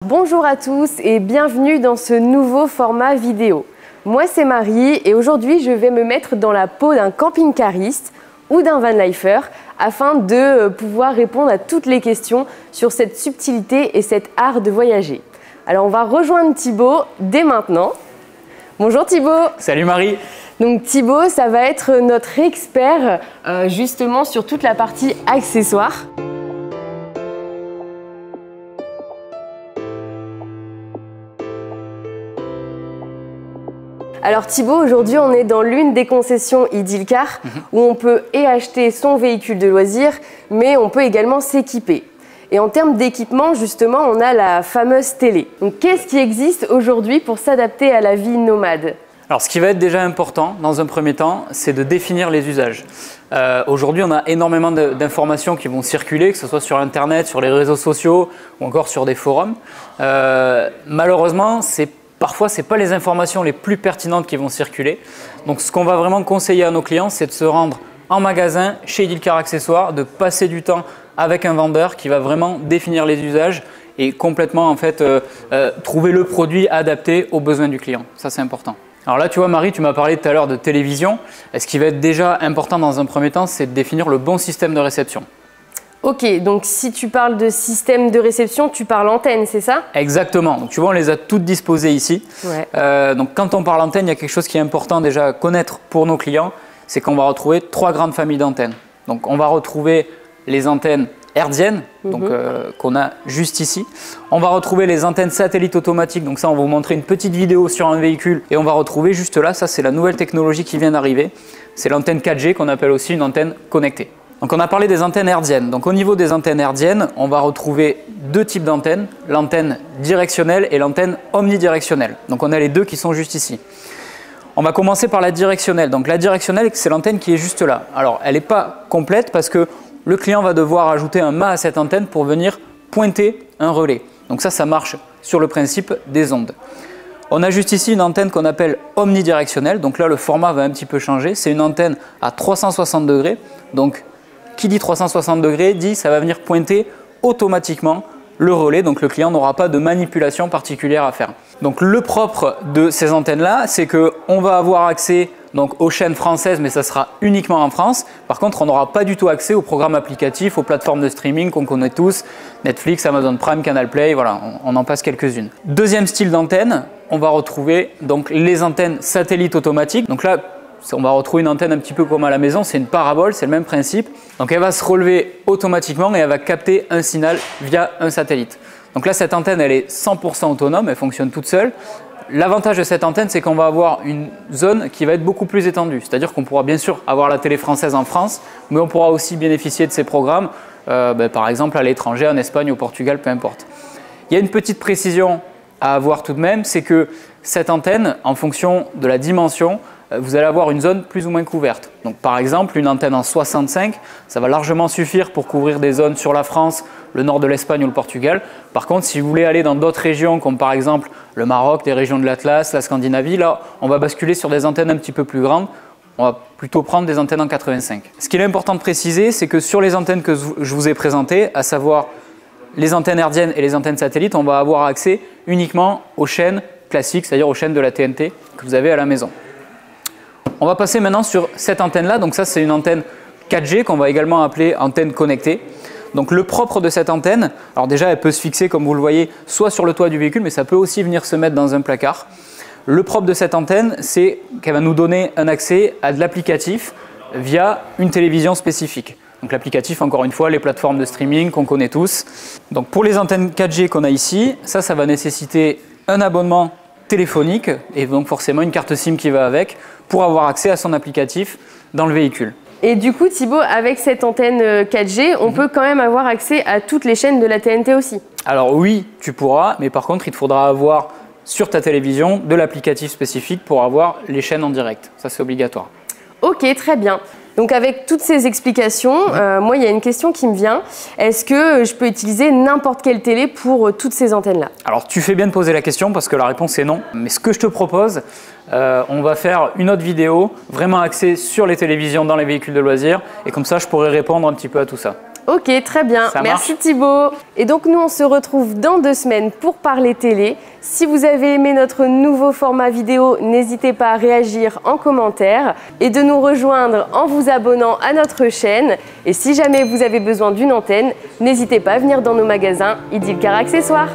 Bonjour à tous et bienvenue dans ce nouveau format vidéo. Moi c'est Marie et aujourd'hui je vais me mettre dans la peau d'un camping-cariste ou d'un van-lifer afin de pouvoir répondre à toutes les questions sur cette subtilité et cet art de voyager. Alors on va rejoindre Thibaut dès maintenant. Bonjour Thibaut. Salut Marie. Donc Thibaut, ça va être notre expert justement sur toute la partie accessoires. Alors Thibaut, aujourd'hui on est dans l'une des concessions Idylcar où on peut acheter son véhicule de loisir, mais on peut également s'équiper. Et en termes d'équipement, justement, on a la fameuse télé. Donc qu'est-ce qui existe aujourd'hui pour s'adapter à la vie nomade ? Alors ce qui va être déjà important dans un premier temps, c'est de définir les usages. Aujourd'hui, on a énormément d'informations qui vont circuler, que ce soit sur Internet, sur les réseaux sociaux ou encore sur des forums. Malheureusement, parfois, ce n'est pas les informations les plus pertinentes qui vont circuler. Donc, ce qu'on va vraiment conseiller à nos clients, c'est de se rendre en magasin, chez Idylcar Accessoires, de passer du temps avec un vendeur qui va vraiment définir les usages et complètement en fait, trouver le produit adapté aux besoins du client. Ça, c'est important. Alors là, tu vois, Marie, tu m'as parlé tout à l'heure de télévision. Ce qui va être déjà important dans un premier temps, c'est de définir le bon système de réception. Ok, donc si tu parles de système de réception, tu parles antenne, c'est ça? Exactement. Donc, tu vois, on les a toutes disposées ici. Ouais. Donc quand on parle antenne, il y a quelque chose qui est important déjà à connaître pour nos clients, c'est qu'on va retrouver 3 grandes familles d'antennes. Donc on va retrouver les antennes hertziennes, qu'on a juste ici. On va retrouver les antennes satellites automatiques, donc ça on va vous montrer une petite vidéo sur un véhicule. Et on va retrouver juste là, ça c'est la nouvelle technologie qui vient d'arriver, c'est l'antenne 4G qu'on appelle aussi une antenne connectée. Donc on a parlé des antennes hertziennes. Donc au niveau des antennes hertziennes, on va retrouver 2 types d'antennes, l'antenne directionnelle et l'antenne omnidirectionnelle. Donc on a les deux qui sont juste ici. On va commencer par la directionnelle. Donc la directionnelle, c'est l'antenne qui est juste là. Alors elle n'est pas complète parce que le client va devoir ajouter un mât à cette antenne pour venir pointer un relais. Donc ça marche sur le principe des ondes. On a juste ici une antenne qu'on appelle omnidirectionnelle. Donc là le format va un petit peu changer. C'est une antenne à 360 degrés. Donc qui dit 360 degrés dit ça va venir pointer automatiquement le relais, donc le client n'aura pas de manipulation particulière à faire. Donc le propre de ces antennes-là, c'est qu'on va avoir accès donc, aux chaînes françaises, mais ça sera uniquement en France. Par contre, on n'aura pas du tout accès aux programmes applicatifs, aux plateformes de streaming qu'on connaît tous, Netflix, Amazon Prime, Canal Play, voilà, on en passe quelques-unes. Deuxième style d'antenne, on va retrouver donc, les antennes satellites automatiques. Donc là, on va retrouver une antenne un petit peu comme à la maison, c'est une parabole, c'est le même principe. Donc elle va se relever automatiquement et elle va capter un signal via un satellite. Donc là, cette antenne, elle est 100% autonome, elle fonctionne toute seule. L'avantage de cette antenne, c'est qu'on va avoir une zone qui va être beaucoup plus étendue. C'est-à-dire qu'on pourra bien sûr avoir la télé française en France, mais on pourra aussi bénéficier de ces programmes, par exemple à l'étranger, en Espagne, au Portugal, peu importe. Il y a une petite précision à avoir tout de même, c'est que cette antenne, en fonction de la dimension, vous allez avoir une zone plus ou moins couverte. Donc, par exemple, une antenne en 65, ça va largement suffire pour couvrir des zones sur la France, le nord de l'Espagne ou le Portugal. Par contre, si vous voulez aller dans d'autres régions, comme par exemple le Maroc, des régions de l'Atlas, la Scandinavie, là, on va basculer sur des antennes un petit peu plus grandes. On va plutôt prendre des antennes en 85. Ce qu'il est important de préciser, c'est que sur les antennes que je vous ai présentées, à savoir les antennes hertziennes et les antennes satellites, on va avoir accès uniquement aux chaînes classiques, c'est-à-dire aux chaînes de la TNT que vous avez à la maison. On va passer maintenant sur cette antenne-là. Donc ça, c'est une antenne 4G qu'on va également appeler antenne connectée. Donc le propre de cette antenne, alors déjà, elle peut se fixer, comme vous le voyez, soit sur le toit du véhicule, mais ça peut aussi venir se mettre dans un placard. Le propre de cette antenne, c'est qu'elle va nous donner un accès à de l'applicatif via une télévision spécifique. Donc l'applicatif, encore une fois, les plateformes de streaming qu'on connaît tous. Donc pour les antennes 4G qu'on a ici, ça va nécessiter un abonnement téléphonique et donc forcément une carte SIM qui va avec pour avoir accès à son applicatif dans le véhicule. Et du coup, Thibaut, avec cette antenne 4G, on peut quand même avoir accès à toutes les chaînes de la TNT aussi? Alors oui, tu pourras, mais par contre, il te faudra avoir sur ta télévision de l'applicatif spécifique pour avoir les chaînes en direct. Ça, c'est obligatoire. Ok, très bien. Donc avec toutes ces explications, moi il y a une question qui me vient. Est-ce que je peux utiliser n'importe quelle télé pour toutes ces antennes-là? Alors tu fais bien de poser la question parce que la réponse est non. Mais ce que je te propose, on va faire une autre vidéo vraiment axée sur les télévisions dans les véhicules de loisirs. Et comme ça, je pourrai répondre un petit peu à tout ça. Ok, très bien. Merci Thibaut. Et donc nous, on se retrouve dans 2 semaines pour parler télé. Si vous avez aimé notre nouveau format vidéo, n'hésitez pas à réagir en commentaire et de nous rejoindre en vous abonnant à notre chaîne. Et si jamais vous avez besoin d'une antenne, n'hésitez pas à venir dans nos magasins Idylcar Accessoires.